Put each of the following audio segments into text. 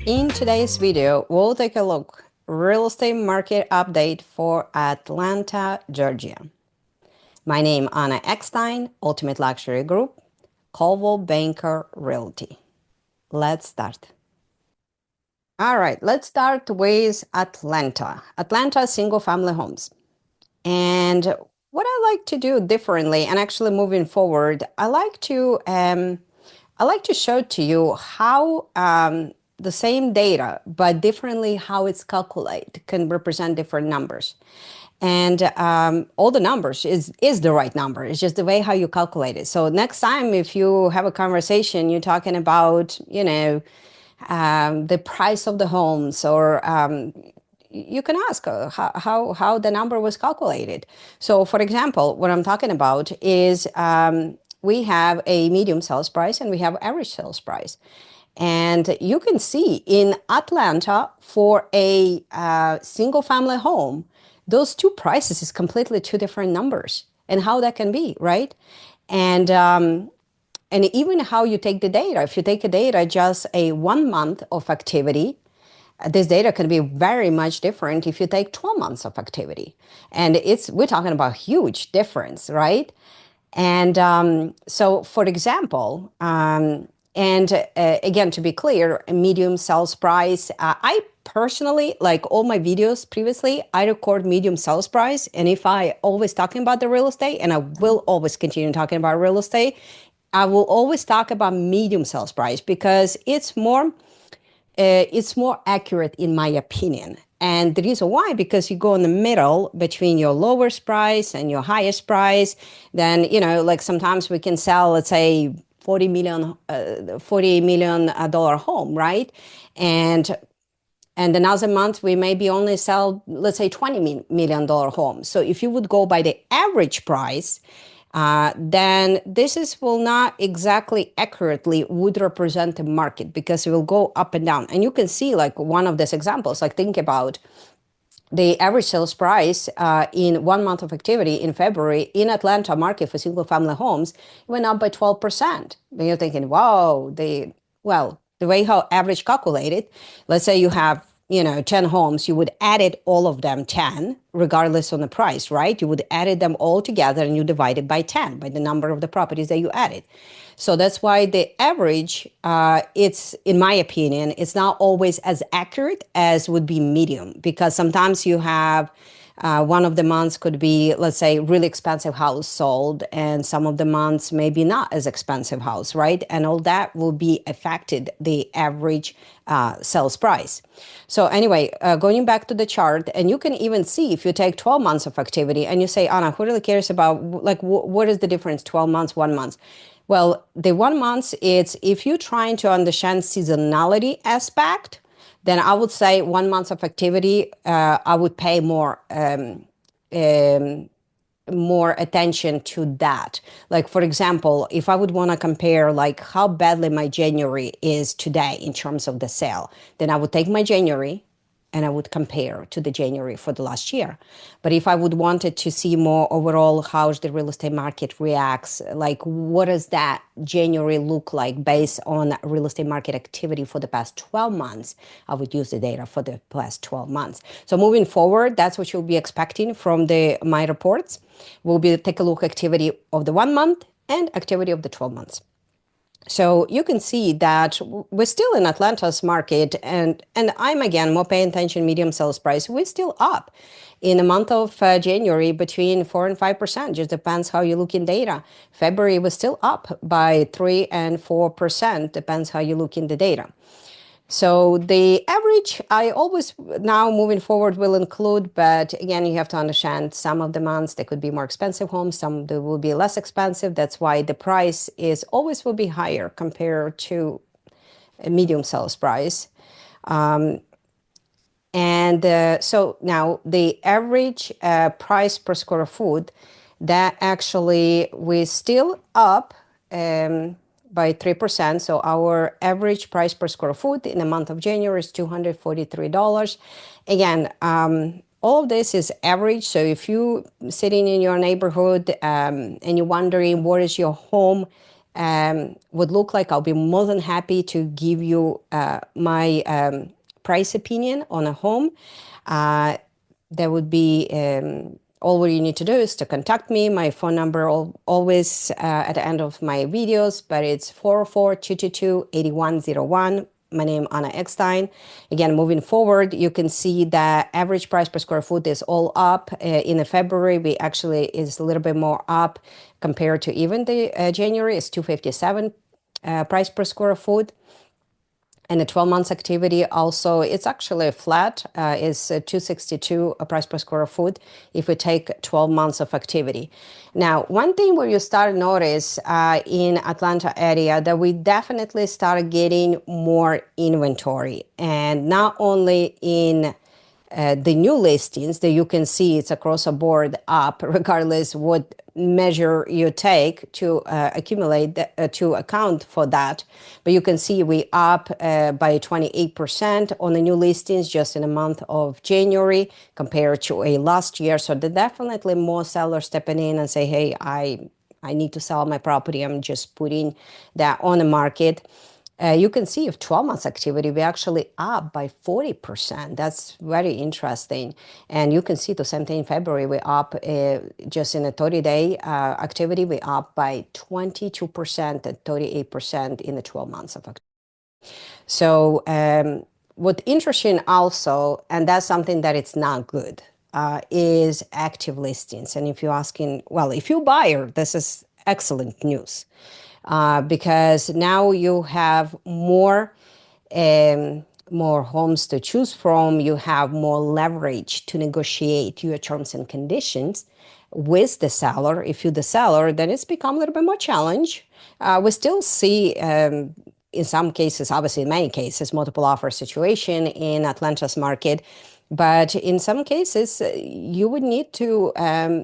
In today's video, we'll take a look real estate market update for Atlanta, Georgia. My name Anna Eckstein, Ultimate Luxury Group, Coldwell Banker Realty. Let's start. All right, let's start with Atlanta. Atlanta single family homes. And what I like to do differently, and actually moving forward, I like to show to you how the same data, but differently how it's calculated, can represent different numbers. And all the numbers is the right number. It's just the way how you calculate it. So next time, if you have a conversation, you're talking about, the price of the homes, or you can ask how the number was calculated. So, for example, what I'm talking about is we have a medium sales price and we have average sales price. And you can see in Atlanta for a single family home, those two prices is completely two different numbers, and how that can be, right? And and even how you take the data. If you take a data just a 1 month of activity, this data can be very much different if you take 12 months of activity. And we're talking about huge difference, right? And so, for example, again, to be clear, a medium sales price, I personally, like all my videos previously, I record medium sales price. And if I always talking about the real estate, and I will always continue talking about real estate, I will always talk about medium sales price because it's more accurate in my opinion. And the reason why, because you go in the middle between your lowest price and your highest price, then, like sometimes we can sell, let's say, $40 million home, right? And another month we maybe only sell, let's say, $20 million home. So if you would go by the average price, then will not exactly accurately would represent the market, because it will go up and down. And you can see, like, one of these examples, like, think about the average sales price in 1 month of activity in February in Atlanta market for single family homes went up by 12%. And you're thinking, wow, the way how average calculated, let's say you have 10 homes, you would added all of them 10 regardless on the price, right? You would added them all together and you divide it by 10 by the number of the properties that you added. So that's why the average, it's, in my opinion, it's not always as accurate as would be medium, because sometimes you have one of the months could be, let's say, really expensive house sold, and some of the months maybe not as expensive house, right? And all that will be affected the average sales price. So anyway, going back to the chart, and you can even see if you take 12 months of activity and you say, Anna, who really cares about, like, what is the difference, 12 months, 1 month? Well, the 1 month, it's if you're trying to understand seasonality aspect, then I would say 1 month of activity, I would pay more attention to that. Like, for example, if I would want to compare, like, how badly my January is today in terms of the sale, then I would take my January and I would compare to the January for the last year. But if I would wanted to see more overall how the real estate market reacts, like what does that January look like based on real estate market activity for the past 12 months, I would use the data for the past 12 months. So moving forward, that's what you'll be expecting from my reports. We'll be take a look activity of the 1 month and activity of the 12 months. So you can see that we're still in Atlanta's market, and I'm again more paying attention medium sales price. We're still up in the month of January between 4 and 5%. Just depends how you look in data. February was still up by 3 and 4%. Depends how you look in the data. So the average, I always now moving forward will include, but again, you have to understand some of the months they could be more expensive homes, some they will be less expensive. That's why the price is always will be higher compared to a medium sales price. So now the average price per square foot, that actually we're still up by 3%. So our average price per square foot in the month of January is $243. Again, all of this is average. So if you sitting in your neighborhood and you're wondering what is your home would look like, I'll be more than happy to give you my price opinion on a home. There would be all what you need to do is to contact me. My phone number always at the end of my videos, but it's 404-222-8101. My name Anna Eckstein. Again, moving forward, you can see that average price per square foot is all up. In the February, we actually is a little bit more up compared to even the January. It's 257 price per square foot. And the 12 months activity also, it's actually flat, is 262 a price per square foot if we take 12 months of activity. Now, one thing where you start to notice in Atlanta area that we definitely start getting more inventory, and not only in the new listings that you can see it's across the board up, regardless what measure you take to accumulate to account for that. But you can see we up by 28% on the new listings just in the month of January compared to a last year. So there's definitely more sellers stepping in and say, hey, I need to sell my property. I'm just putting that on the market. You can see if 12 months activity, we actually up by 40%. That's very interesting. And you can see the same thing in February, we up just in a 30-day activity, we up by 22% and 38% in the 12 months of activity. So what's interesting also, and that's something that it's not good, is active listings. And if you're asking, well, if you're a buyer, this is excellent news. Because now you have more homes to choose from. You have more leverage to negotiate your terms and conditions with the seller. If you're the seller, then it's become a little bit more challenge. We still see, in some cases, obviously in many cases, multiple offer situation in Atlanta's market. But in some cases, you would need to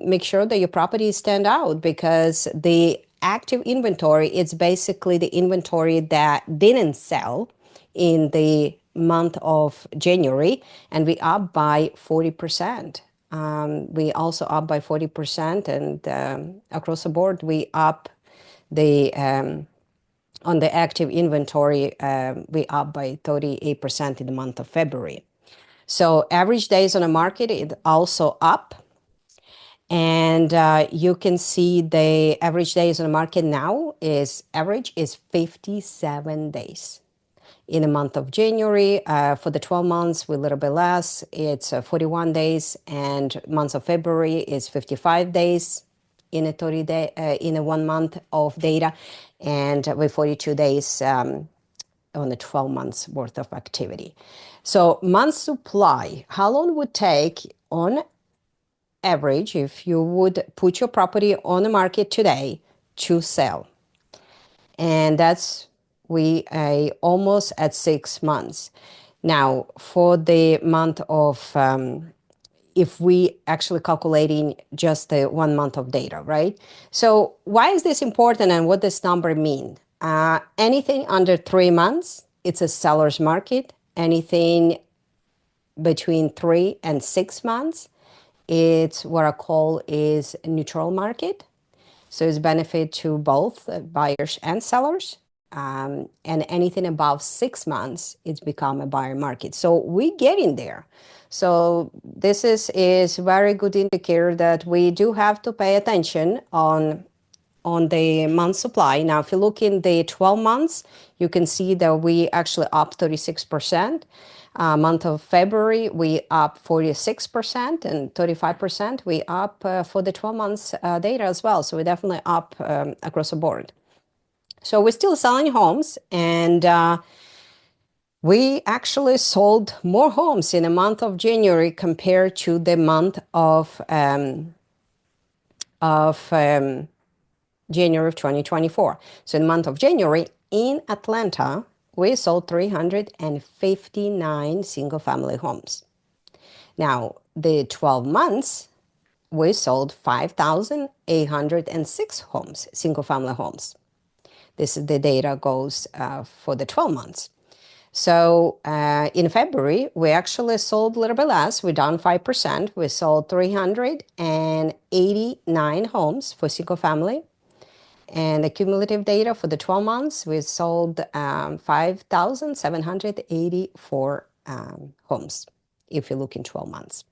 make sure that your properties stand out, because the active inventory, it's basically the inventory that didn't sell in the month of January, and we up by 40%. We also up by 40%, and across the board, we up the on the active inventory, we up by 38% in the month of February. So average days on the market is also up. And you can see the average days on the market now is 57 days. In the month of January, for the 12 months, we're a little bit less. It's 41 days, and month of February is 55 days in a 30-day, in a 1 month of data, and with 42 days on the 12 months worth of activity. So month supply, how long would take on average if you would put your property on the market today to sell? And that's almost at 6 months. Now, for the month of, if we actually calculating just the 1 month of data, right? So why is this important, and what does number mean? Anything under 3 months, it's a seller's market. Anything between 3 and 6 months, it's what I call is a neutral market. So it's benefit to both buyers and sellers. And anything above 6 months, it's become a buyer market. So we get in there. So this is very good indicator that we do have to pay attention on the month supply. Now, if you look in the 12 months, you can see that we actually up 36%. Month of February, we up 46%, and 35% we up for the 12 months data as well. So we're definitely up across the board. So we're still selling homes, and we actually sold more homes in the month of January compared to the month of January of 2024. So in the month of January in Atlanta, we sold 359 single-family homes. Now, the 12 months, we sold 5,806 homes, single-family homes. This is the data goes for the 12 months. So in February, we actually sold a little bit less. We're down 5%. We sold 389 homes for single family. And the cumulative data for the 12 months, we sold 5,784 homes if you look in 12 months.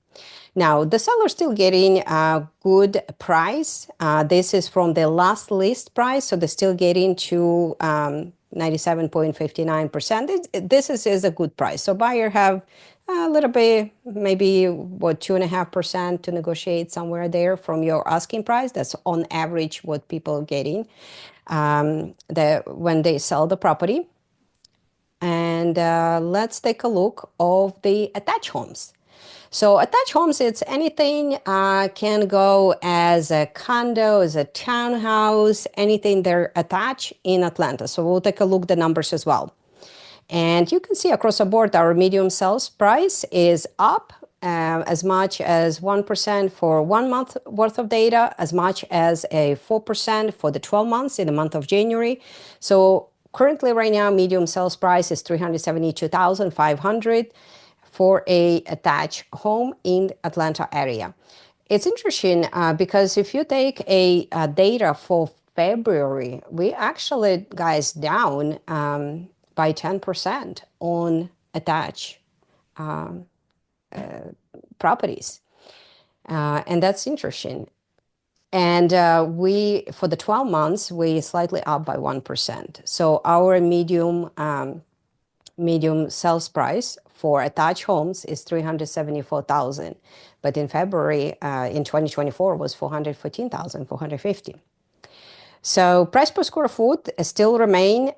Now, the seller is still getting a good price. This is from the last list price, so they're still getting to 97.59%. This is a good price. So buyer have a little bit, maybe what, 2.5% to negotiate somewhere there from your asking price. That's on average what people are getting when they sell the property. And let's take a look of the attached homes. So attached homes, it's anything can go as a condo, as a townhouse, anything they're attached in Atlanta. So we'll take a look at the numbers as well. And you can see across the board, our medium sales price is up as much as 1% for 1 month worth of data, as much as a 4% for the 12 months in the month of January. So currently right now, medium sales price is $372,500 for a attached home in Atlanta area. It's interesting because if you take a data for February, we actually, guys, down by 10% on attached properties. And that's interesting. And for the 12 months, we slightly up by 1%. So our medium sales price for attached homes is $374,000, but in February in 2024 was $414,450. So price per square foot still remain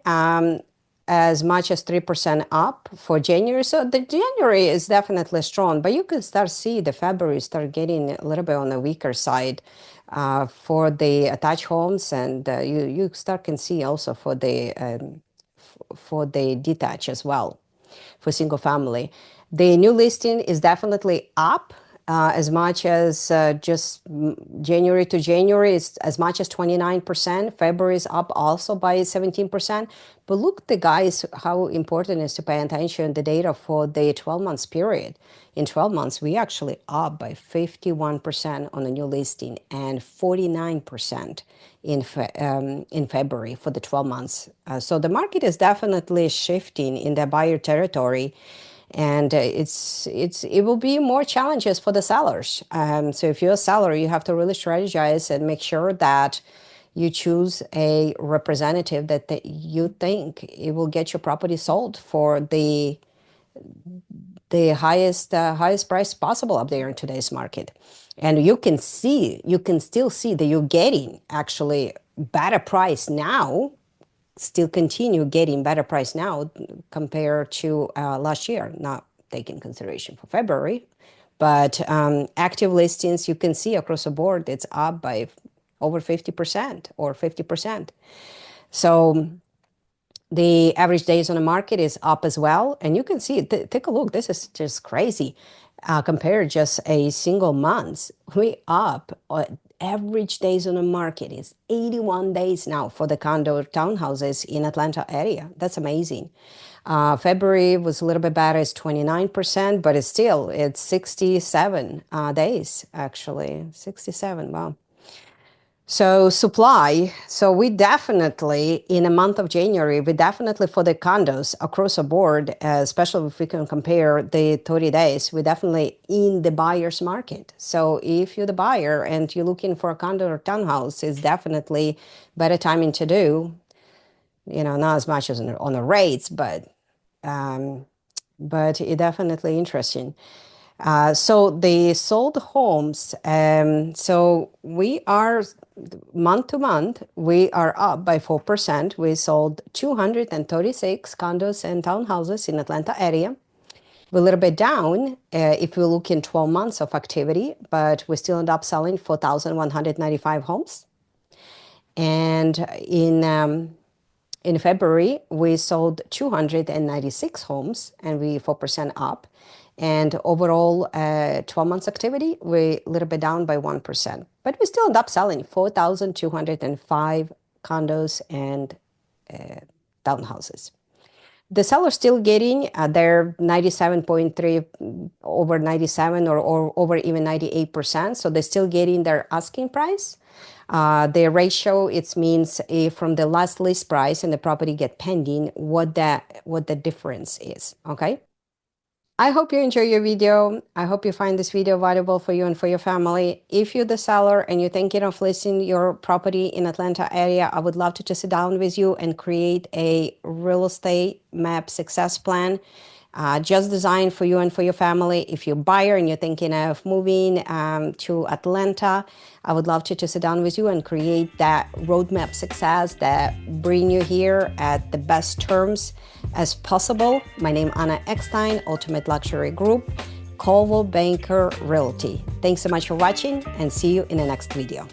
as much as 3% up for January. So the January is definitely strong, but you can start see the February start getting a little bit on the weaker side for the attached homes, and you start can see also for the detached as well, for single family. The new listing is definitely up as much as just January to January is as much as 29%. February is up also by 17%. But look, the guys, how important it is to pay attention to the data for the 12 months period. In 12 months, we actually up by 51% on the new listing and 49% in February for the 12 months. So the market is definitely shifting in the buyer territory. And it will be more challenges for the sellers. So if you're a seller, you have to really strategize and make sure that you choose a representative that you think it will get your property sold for the highest price possible up there in today's market. And you can still see that you're getting actually better price now, still continue getting better price now compared to last year, not taking consideration for February. But active listings, you can see across the board, it's up by over 50% or 50%. So the average days on the market is up as well. And you can see, take a look, this is just crazy. Compared just a single month, we up average days on the market is 81 days now for the condo townhouses in Atlanta area. That's amazing. February was a little bit better, it's 29%, but it's 67 days, actually. 67, wow. So supply, so we definitely, in the month of January, we definitely for the condos across the board, especially if we can compare the 30 days, we're definitely in the buyer's market. So if you're the buyer and you're looking for a condo or townhouse, it's definitely better timing to do, not as much as on the rates, but it definitely interesting. So the sold homes, so we are month to month, we are up by 4%. We sold 236 condos and townhouses in Atlanta area. We're a little bit down if we look in 12 months of activity, but we still end up selling 4,195 homes. And in February, we sold 296 homes, and we 4% up. And overall, 12 months activity, we're a little bit down by 1%. But we still end up selling 4,205 condos and townhouses. The sellers still getting their 97.3, over 97 or over even 98%. So they're still getting their asking price. The ratio, it means from the last list price and the property get pending, what the difference is, okay? I hope you enjoy your video. I hope you find this video valuable for you and for your family. If you're the seller and you're thinking of listing your property in Atlanta area, I would love to just sit down with you and create a real estate map success plan just designed for you and for your family. If you're a buyer and you're thinking of moving to Atlanta, I would love to just sit down with you and create that roadmap success that bring you here at the best terms as possible. My name is Anna Eckstein, Ultimate Luxury Group, Coldwell Banker Realty. Thanks so much for watching and see you in the next video.